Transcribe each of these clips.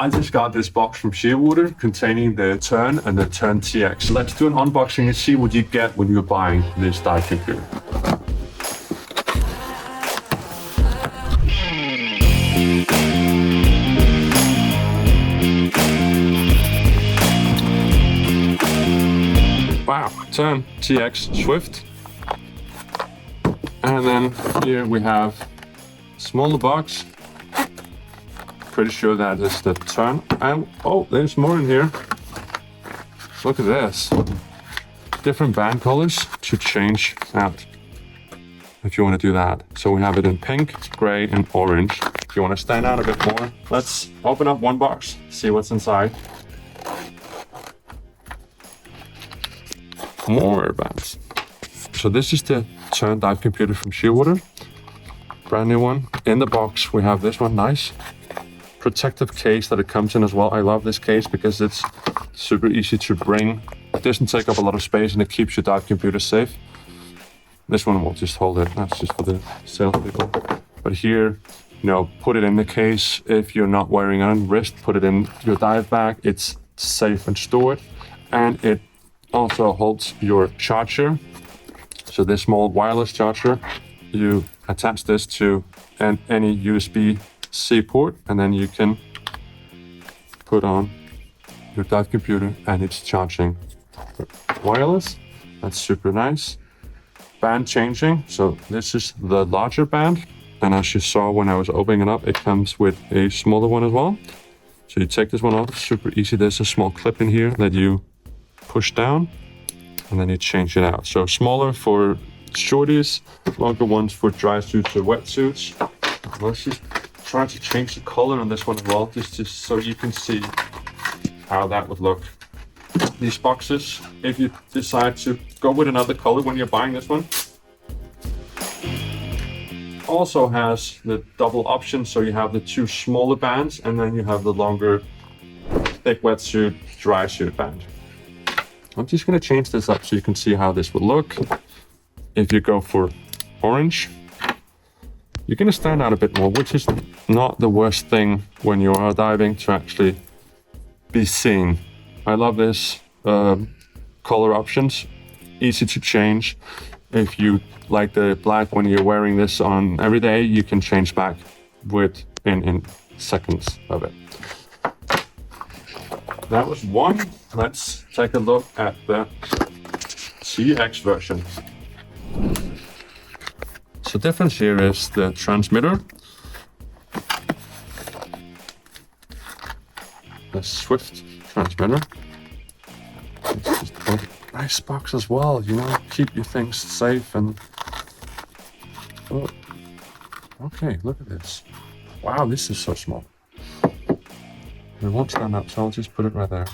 I just got this box from Shearwater containing the Tern and the Tern TX. Let's do an unboxing and see what you get when you're buying this dive computer. Wow, Tern TX Swift. And then here we have a smaller box. Pretty sure that is the Tern. And oh, there's more in here. Look at this. Different band colors to change out if you want to do that. So we have it in pink, gray, and orange. If you want to stand out a bit more, let's open up one box, see what's inside. More bands. So this is the Tern dive computer from Shearwater. Brand new one. In the box, we have this one. Nice protective case that it comes in as well. I love this case because it's super easy to bring. It doesn't take up a lot of space and it keeps your dive computer safe. This one will just hold it. That's just for the sales people. But here, put it in the case. If you're not wearing it on wrist, put it in your dive bag. It's safe and stored. And it also holds your charger. So this small wireless charger, you attach this to any USB-C port, and then you can put on your dive computer and it's charging wireless. That's super nice. Band changing. So this is the larger band. And as you saw when I was opening it up, it comes with a smaller one as well. So you take this one off, super easy. There's a small clip in here that you push down and then you change it out. So smaller for shorties, longer ones for dry suits or wetsuits. Let's just try to change the color on this one as well, just so you can see how that would look. These boxes, if you decide to go with another color when you're buying this one, also has the double option. So you have the two smaller bands and then you have the longer thick wetsuit, dry suit band. I'm just going to change this up so you can see how this would look. If you go for orange, you're going to stand out a bit more, which is not the worst thing when you are diving, to actually be seen. I love this color options, easy to change. If you like the black when you're wearing this on every day, you can change back in seconds of it. That was one. Let's take a look at the TX version. So difference here is the transmitter. The Swift transmitter. It's just a nice box as well, keep your things safe and... Oh. Okay, look at this. Wow, this is so small. It won't stand up, so I'll just put it right there.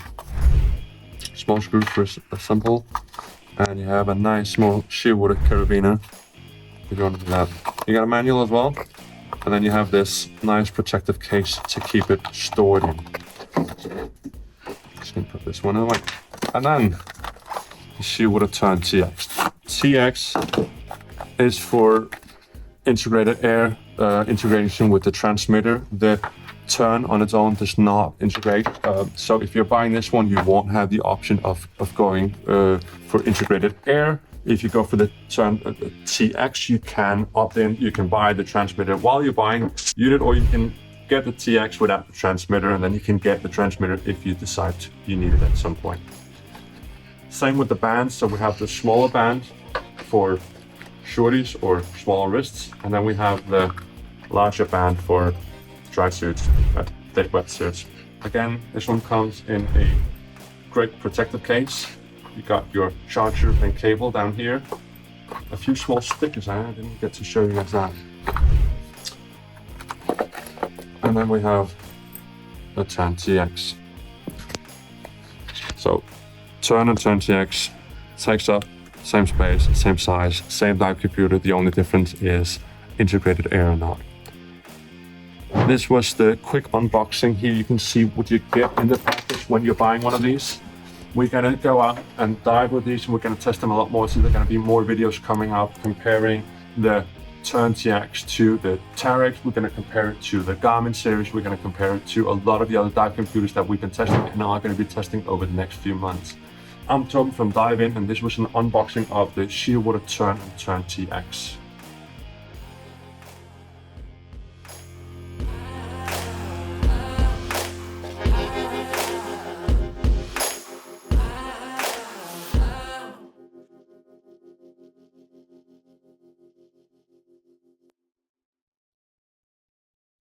Small screw for assemble, and you have a nice small Shearwater carabiner if you want to do that. You got a manual as well, and then you have this nice protective case to keep it stored in. Just gonna put this one away. And then the Shearwater Tern TX. TX is for integrated air integration with the transmitter. The Tern on its own does not integrate. So if you're buying this one, you won't have the option of going for integrated air. If you go for the Tern TX, you can opt in. You can buy the transmitter while you're buying unit, or you can get the TX without the transmitter, and then you can get the transmitter if you decide you need it at some point. Same with the bands. So we have the smaller band for shorties or smaller wrists, and then we have the larger band for dry suits, thick wetsuits. Again, this one comes in a great protective case. You got your charger and cable down here. A few small stickers. I didn't get to show you guys that. And then we have the Tern TX. So Tern and Tern TX takes up same space, same size, same dive computer. The only difference is integrated air or not. This was the quick unboxing. Here you can see what you get in the package when you're buying one of these. We're gonna go out and dive with these, and we're gonna test them a lot more. So there are gonna be more videos coming out comparing the Tern TX to the TRX. We're going to compare it to the Garmin series. We're going to compare it to a lot of the other dive computers that we've been testing and are going to be testing over the next few months. I'm Tom from Dive In, and this was an unboxing of the Shearwater Tern and Tern TX.